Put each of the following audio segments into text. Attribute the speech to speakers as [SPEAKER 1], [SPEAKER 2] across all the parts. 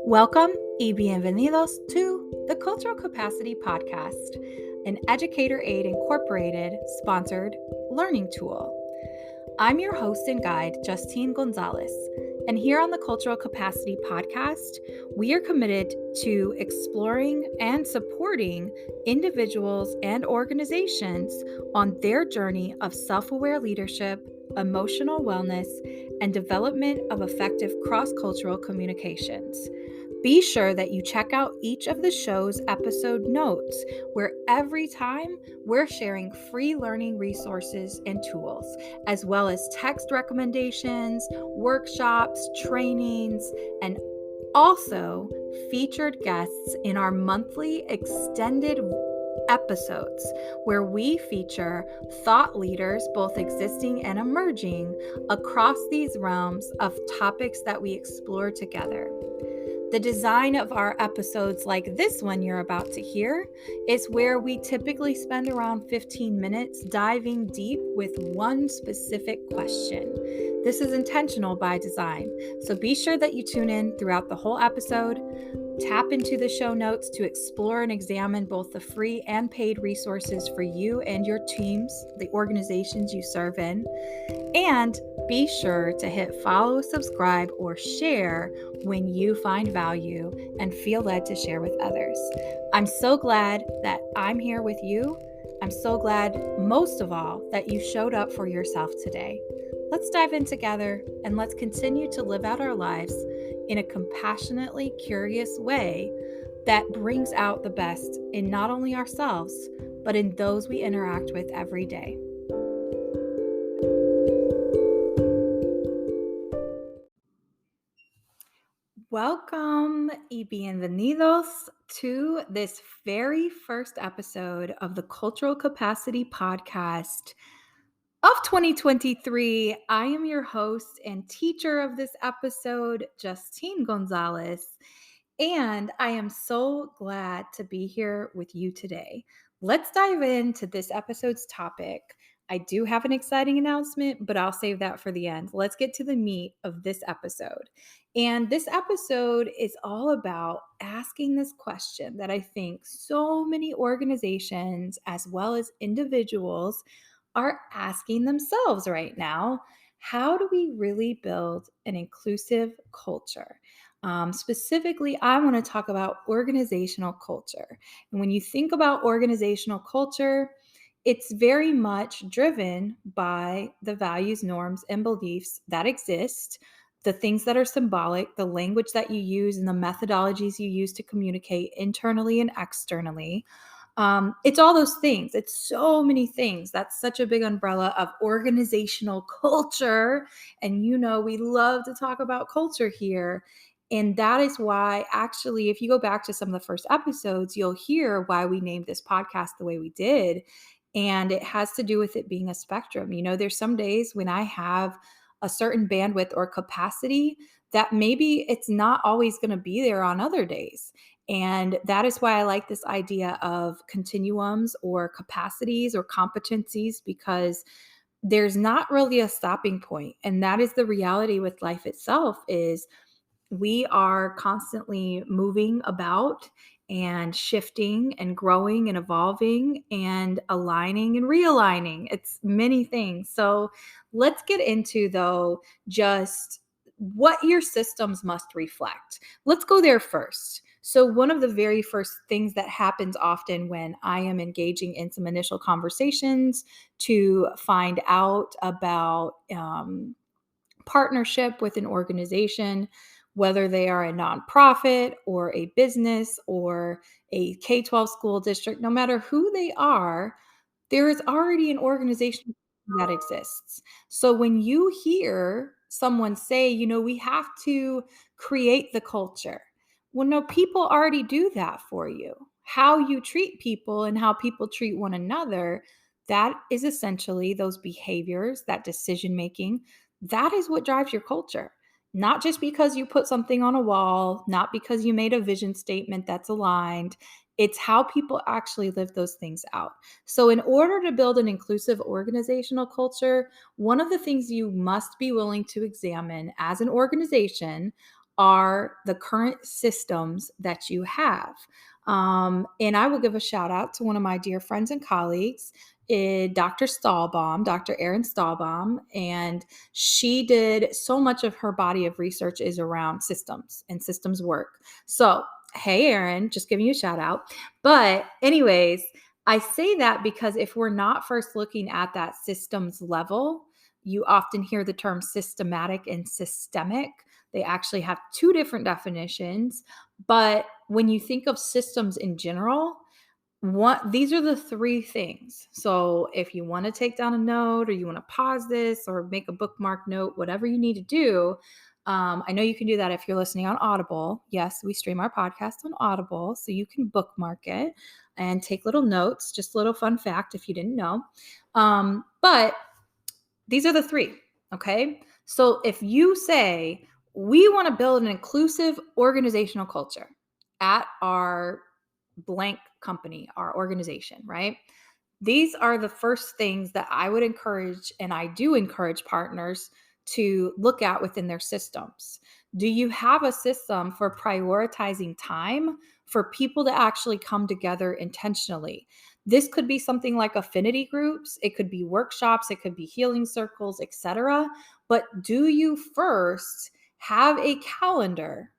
[SPEAKER 1] Welcome y bienvenidos to the Cultural Capacity Podcast, an Educator Aid Incorporated sponsored learning tool. I'm your host and guide, Justine Gonzalez, and here on the Cultural Capacity Podcast, we are committed to exploring and supporting individuals and organizations on their journey of self-aware leadership, emotional wellness, and development of effective cross-cultural communications. Be sure that you check out each of the show's episode notes, where every time we're sharing free learning resources and tools, as well as text recommendations, workshops, trainings, and also featured guests in our monthly extended episodes where we feature thought leaders, both existing and emerging, across these realms of topics that we explore together. The design of our episodes, like this one you're about to hear, is where we typically spend around 15 minutes diving deep with one specific question. This is intentional by design, so be sure that you tune in throughout the whole episode. Tap into the show notes to explore and examine both the free and paid resources for you and your teams, the organizations you serve in. And be sure to hit follow, subscribe, or share when you find value and feel led to share with others. I'm so glad that I'm here with you. I'm so glad, most of all, that you showed up for yourself today. Let's dive in together and let's continue to live out our lives in a compassionately curious way that brings out the best in not only ourselves, but in those we interact with every day. Welcome y bienvenidos to this very first episode of the Cultural Capacity Podcast of 2023. I am your host and teacher of this episode, Justine Gonzalez, and I am so glad to be here with you today. Let's dive into this episode's topic. I do have an exciting announcement, but I'll save that for the end. Let's get to the meat of this episode. And this episode is all about asking this question that I think so many organizations, as well as individuals, are asking themselves right now. How do we really build an inclusive culture? Specifically, I want to talk about organizational culture. And when you think about organizational culture, it's very much driven by the values, norms, and beliefs that exist, the things that are symbolic, the language that you use, and the methodologies you use to communicate internally and externally. It's all those things. It's so many things. That's such a big umbrella of organizational culture. And we love to talk about culture here. And that is why, actually, if you go back to some of the first episodes, you'll hear why we named this podcast the way we did. And it has to do with it being a spectrum. There's some days when I have a certain bandwidth or capacity that maybe it's not always going to be there on other days. And that is why I like this idea of continuums or capacities or competencies, because there's not really a stopping point. And that is the reality with life itself, is we are constantly moving about and shifting and growing and evolving and aligning and realigning. It's many things. So let's get into, though, just what your systems must reflect. Let's go there first. So one of the very first things that happens often when I am engaging in some initial conversations to find out about partnership with an organization, whether they are a nonprofit or a business or a K-12 school district, no matter who they are, there is already an organization that exists. So when you hear someone say, we have to create the culture, well, no, people already do that for you. How you treat people and how people treat one another, that is essentially those behaviors, that decision making. That is what drives your culture. Not just because you put something on a wall, not because you made a vision statement that's aligned. It's how people actually live those things out. So in order to build an inclusive organizational culture, one of the things you must be willing to examine as an organization are the current systems that you have. And I will give a shout out to one of my dear friends and colleagues, Dr. Stahlbaum, Dr. Erin Stahlbaum, and she did so much of her body of research is around systems and systems work. So, hey, Erin, just giving you a shout out. But, anyways, I say that because if we're not first looking at that systems level, you often hear the term systematic and systemic. They actually have two different definitions. But when you think of systems in general, these are the three things. So if you want to take down a note or you want to pause this or make a bookmark note, whatever you need to do, I know you can do that if you're listening on Audible. Yes, we stream our podcast on Audible, so you can bookmark it and take little notes. Just a little fun fact if you didn't know. But these are the three. Okay. So if you say, we want to build an inclusive organizational culture at our blank company, our organization, right? These are the first things that I would encourage, and I do encourage partners to look at within their systems. Do you have a system for prioritizing time for people to actually come together intentionally? This could be something like affinity groups, it could be workshops, it could be healing circles, etc. But do you first have a calendar,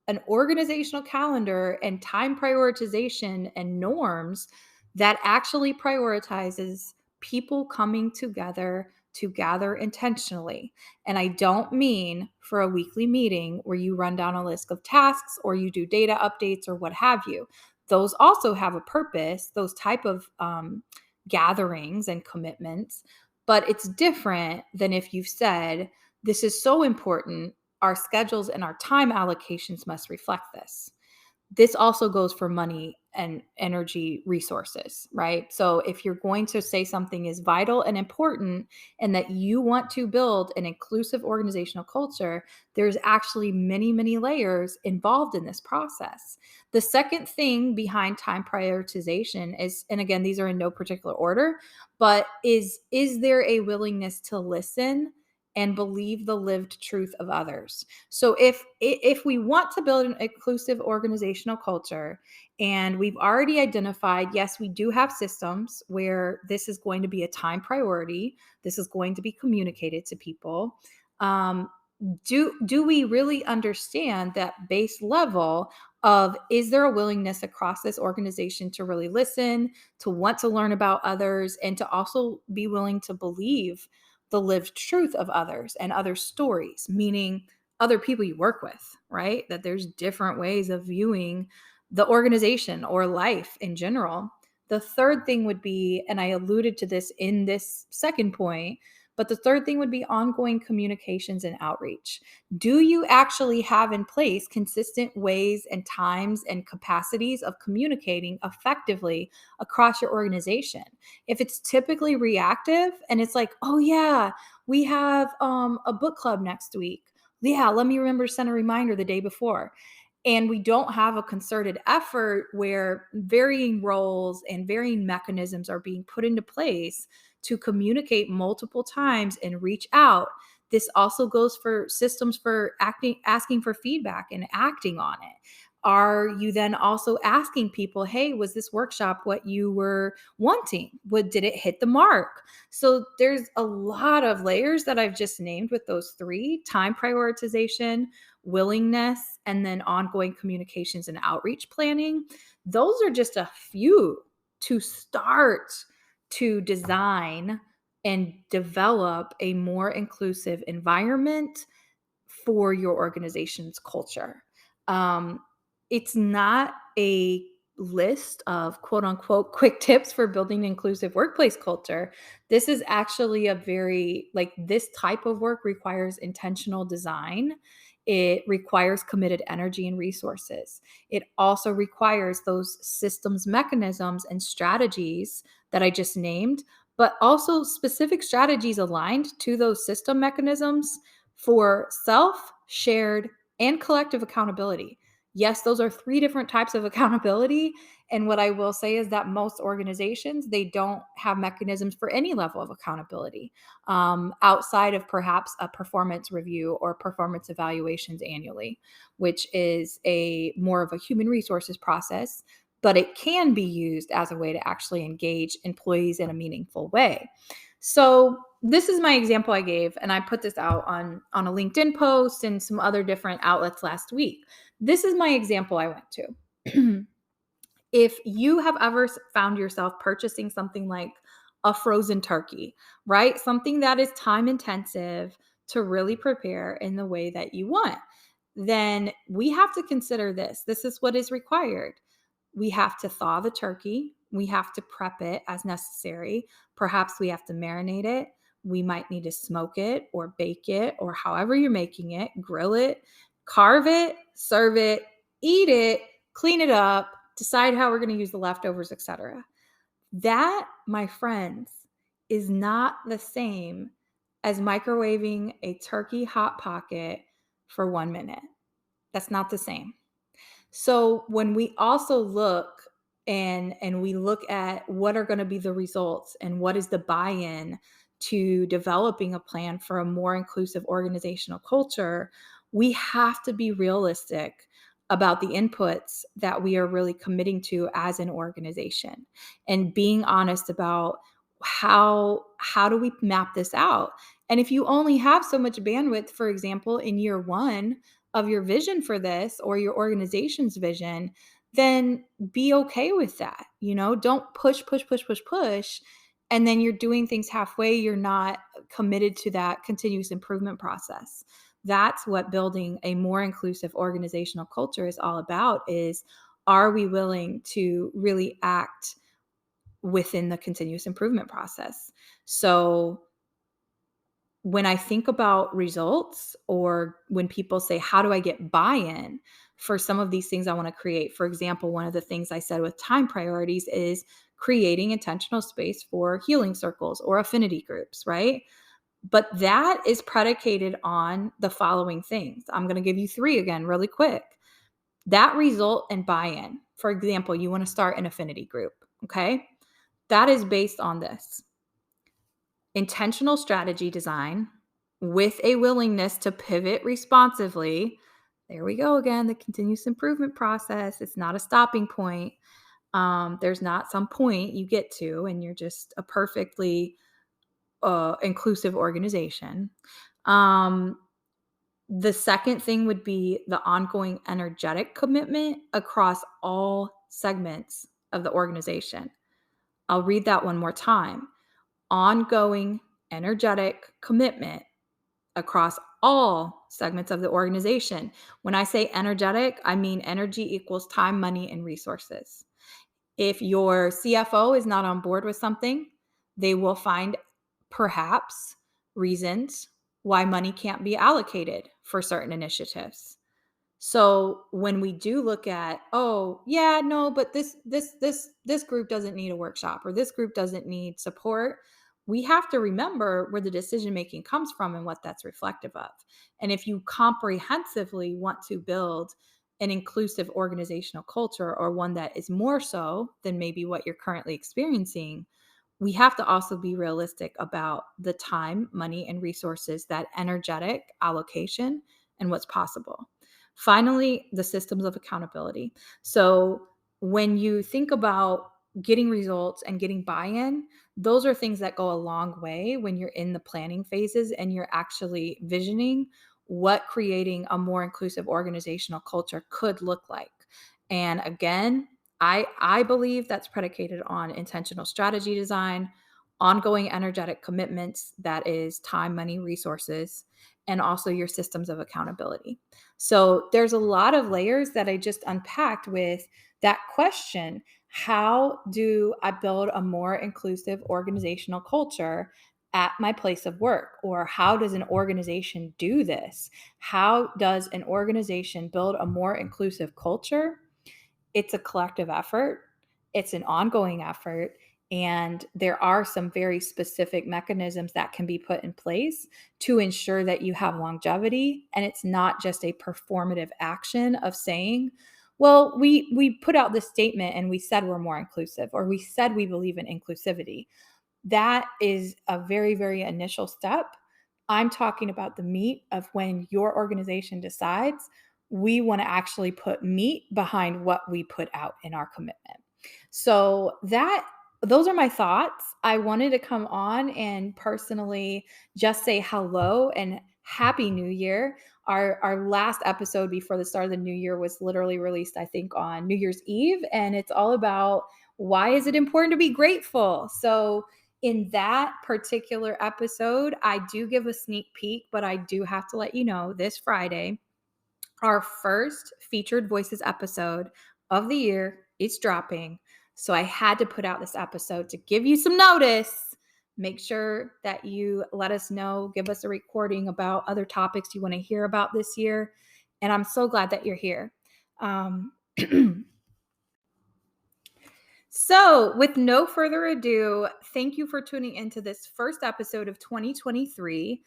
[SPEAKER 1] an organizational calendar and time prioritization and norms that actually prioritizes people coming together to gather intentionally? And I don't mean for a weekly meeting where you run down a list of tasks or you do data updates or what have you. Those also have a purpose, those type of gatherings and commitments, but it's different than if you've said, this is so important, our schedules and our time allocations must reflect this. This also goes for money and energy resources, right? So if you're going to say something is vital and important and that you want to build an inclusive organizational culture, there's actually many, many layers involved in this process. The second thing behind time prioritization is, and again, these are in no particular order, but is there a willingness to listen and believe the lived truth of others? So if we want to build an inclusive organizational culture and we've already identified, yes, we do have systems where this is going to be a time priority, this is going to be communicated to people. Do we really understand that base level of, is there a willingness across this organization to really listen, to want to learn about others, and to also be willing to believe the lived truth of others and other stories, meaning other people you work with, right? That there's different ways of viewing the organization or life in general. The third thing would be, and I alluded to this in this second point, but the third thing would be ongoing communications and outreach. Do you actually have in place consistent ways and times and capacities of communicating effectively across your organization? If it's typically reactive and it's like, oh yeah, we have a book club next week. Yeah, let me remember to send a reminder the day before. And we don't have a concerted effort where varying roles and varying mechanisms are being put into place to communicate multiple times and reach out. This also goes for systems for asking for feedback and acting on it. Are you then also asking people, hey, was this workshop what you were wanting? Did it hit the mark? So there's a lot of layers that I've just named with those three: time prioritization, willingness, and then ongoing communications and outreach planning. Those are just a few to start to design and develop a more inclusive environment for your organization's culture. Um, it's not a list of quote unquote quick tips for building an inclusive workplace culture. This is actually a very, like, this type of work requires intentional design. It requires committed energy and resources. It also requires those systems, mechanisms, and strategies that I just named, but also specific strategies aligned to those system mechanisms for self, shared, and collective accountability. Yes, those are three different types of accountability. And what I will say is that most organizations, they don't have mechanisms for any level of accountability outside of perhaps a performance review or performance evaluations annually, which is a more of a human resources process, but it can be used as a way to actually engage employees in a meaningful way. So this is my example I gave, and I put this out on a LinkedIn post and some other different outlets last week. This is my example I went to. If you have ever found yourself purchasing something like a frozen turkey, right? Something that is time intensive to really prepare in the way that you want, then we have to consider this. This is what is required. We have to thaw the turkey. We have to prep it as necessary. Perhaps we have to marinate it. We might need to smoke it or bake it or however you're making it, grill it, carve it, serve it, eat it, clean it up, decide how we're going to use the leftovers, etc. That, my friends, is not the same as microwaving a turkey hot pocket for 1 minute. That's not the same. So when we also look and we look at what are going to be the results and what is the buy-in to developing a plan for a more inclusive organizational culture, we have to be realistic about the inputs that we are really committing to as an organization and being honest about how do we map this out. And if you only have so much bandwidth, for example, in year 1 of your vision for this or your organization's vision, then be okay with that. Don't push. And then you're doing things halfway. You're not committed to that continuous improvement process. That's what building a more inclusive organizational culture is all about, is are we willing to really act within the continuous improvement process? So when I think about results, or when people say, how do I get buy-in for some of these things I want to create? For example, one of the things I said with time priorities is creating intentional space for healing circles or affinity groups, right? But that is predicated on the following things. I'm going to give you 3 again really quick. That result and buy-in. For example, you want to start an affinity group, okay? That is based on this: intentional strategy design with a willingness to pivot responsively. There we go again, the continuous improvement process. It's not a stopping point. There's not some point you get to and you're just a perfectly inclusive organization. Um, the second thing would be the ongoing energetic commitment across all segments of the organization. I'll read that one more time. Ongoing energetic commitment across all segments of the organization. When I say energetic, I mean energy equals time, money, and resources. If your CFO is not on board with something, they will find perhaps reasons why money can't be allocated for certain initiatives. So when we do look at, oh, yeah, no, but this group doesn't need a workshop, or this group doesn't need support, we have to remember where the decision making comes from and what that's reflective of. And if you comprehensively want to build an inclusive organizational culture, or one that is more so than maybe what you're currently experiencing, we have to also be realistic about the time, money, and resources, that energetic allocation, and what's possible. Finally, the systems of accountability. So when you think about getting results and getting buy-in, those are things that go a long way when you're in the planning phases and you're actually visioning what creating a more inclusive organizational culture could look like. And again, I believe that's predicated on intentional strategy design, ongoing energetic commitments, that is time, money, resources, and also your systems of accountability. So there's a lot of layers that I just unpacked with that question. How do I build a more inclusive organizational culture at my place of work? Or how does an organization do this? How does an organization build a more inclusive culture? It's a collective effort. It's an ongoing effort. And there are some very specific mechanisms that can be put in place to ensure that you have longevity. And it's not just a performative action of saying, Well, we put out this statement and we said we're more inclusive, or we said we believe in inclusivity. That is a very, very initial step. I'm talking about the meat of when your organization decides we want to actually put meat behind what we put out in our commitment. So those are my thoughts. I wanted to come on and personally just say hello and happy new year. Our last episode before the start of the new year was literally released, I think, on New Year's Eve, and it's all about why is it important to be grateful. So in that particular episode, I do give a sneak peek, but I do have to let you know this Friday, our first featured voices episode of the year is dropping. So I had to put out this episode to give you some notice. Make sure that you let us know, give us a recording about other topics you want to hear about this year. And I'm so glad that you're here. So, with no further ado, thank you for tuning into this first episode of 2023.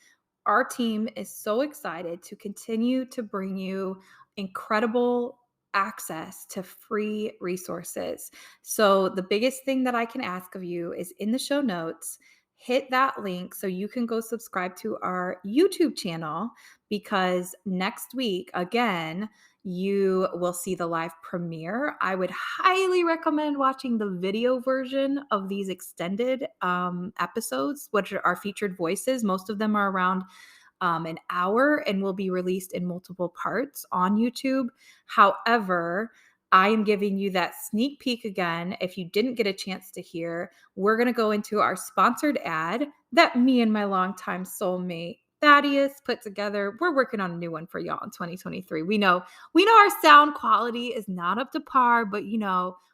[SPEAKER 1] Our team is so excited to continue to bring you incredible access to free resources. So, the biggest thing that I can ask of you is in the show notes, hit that link so you can go subscribe to our YouTube channel, because next week, again, you will see the live premiere. I would highly recommend watching the video version of these extended episodes, which are our featured voices. Most of them are around an hour and will be released in multiple parts on YouTube. However, I am giving you that sneak peek again. If you didn't get a chance to hear, we're going to go into our sponsored ad that me and my longtime soulmate Thaddeus put together. We're working on a new one for y'all in 2023. We know our sound quality is not up to par, but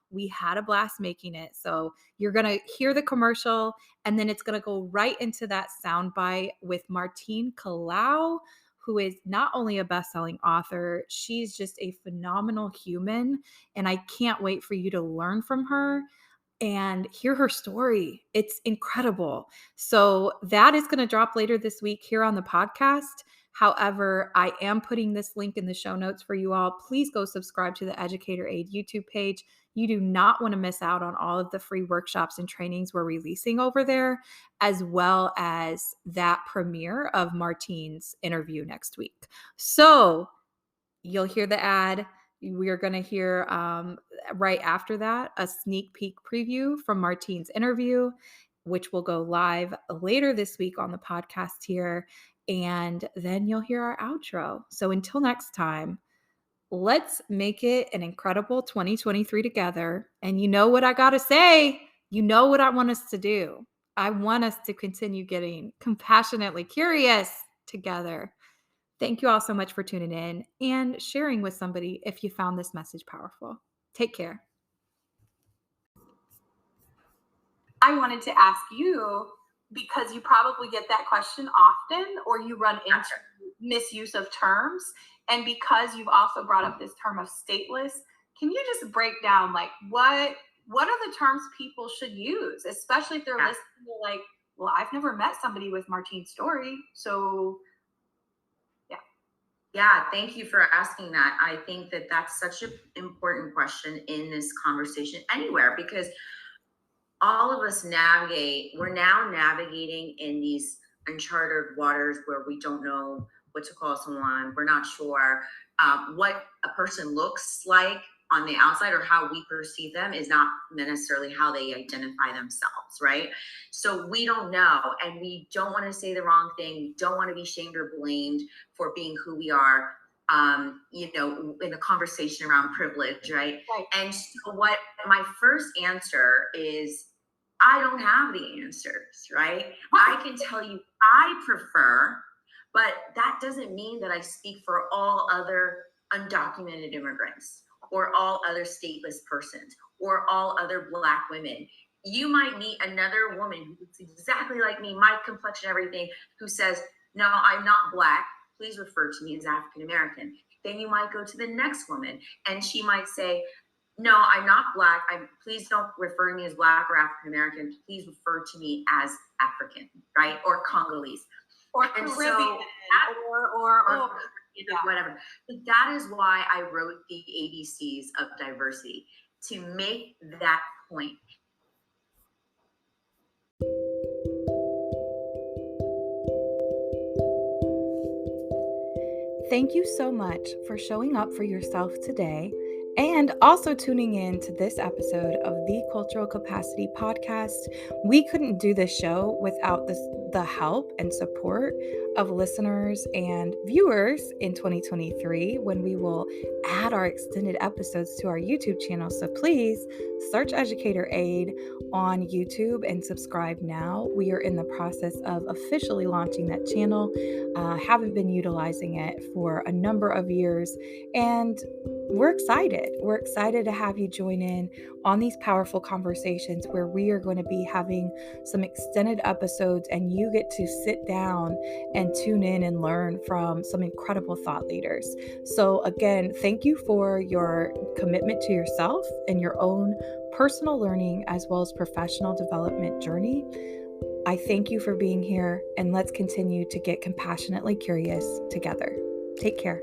[SPEAKER 1] we had a blast making it. So you're going to hear the commercial, and then it's going to go right into that soundbite with Martine Kalaw, who is not only a best-selling author, she's just a phenomenal human. And I can't wait for you to learn from her and hear her story. It's incredible. So that is going to drop later this week here on the podcast. However, I am putting this link in the show notes for you all. Please go subscribe to the Educator Aid YouTube page. You do not want to miss out on all of the free workshops and trainings we're releasing over there, as well as that premiere of Martine's interview next week. So you'll hear the ad. We are going to hear right after that a sneak peek preview from Martine's interview, which will go live later this week on the podcast here. And then you'll hear our outro. So until next time, let's make it an incredible 2023 together. And you know what I got to say? You know what I want us to do? I want us to continue getting compassionately curious together. Thank you all so much for tuning in and sharing with somebody if you found this message powerful. Take care. I wanted to ask you, because you probably get that question often, or you run into misuse of terms. And because you've also brought up this term of stateless, can you just break down like what are the terms people should use, especially if they're listening to like, well, I've never met somebody with Martine's story. So
[SPEAKER 2] yeah, thank you for asking that. I think that that's such an important question in this conversation anywhere, because all of us we're now navigating in these uncharted waters where we don't know what to call someone. We're not sure what a person looks like on the outside, or how we perceive them is not necessarily how they identify themselves, right? So we don't know, and we don't want to say the wrong thing. We don't want to be shamed or blamed for being who we are, in the conversation around privilege, right? And so what my first answer is, I don't have the answers, right? I can tell you I prefer, but that doesn't mean that I speak for all other undocumented immigrants, or all other stateless persons, or all other Black women. You might meet another woman who looks exactly like me, my complexion, everything, who says, no, I'm not Black. Please refer to me as African American. Then you might go to the next woman and she might say, no, I'm not Black. Please don't refer to me as Black or African American. Please refer to me as African, right? Or Congolese.
[SPEAKER 1] Or Caribbean.
[SPEAKER 2] whatever. But that is why I wrote the ABCs of diversity, to make that point.
[SPEAKER 1] Thank you so much for showing up for yourself today and also tuning in to this episode of the Cultural Capacity Podcast. We couldn't do this show without the help and support of listeners and viewers in 2023 when we will add our extended episodes to our YouTube channel. So please search Educator Aid on YouTube and subscribe now. We are in the process of officially launching that channel. Haven't been utilizing it for a number of years, and we're excited. We're excited to have you join in on these powerful conversations where we are going to be having some extended episodes, and you get to sit down and tune in and learn from some incredible thought leaders. So, again, thank you for your commitment to yourself and your own personal learning as well as professional development journey. I thank you for being here, and let's continue to get compassionately curious together. Take care.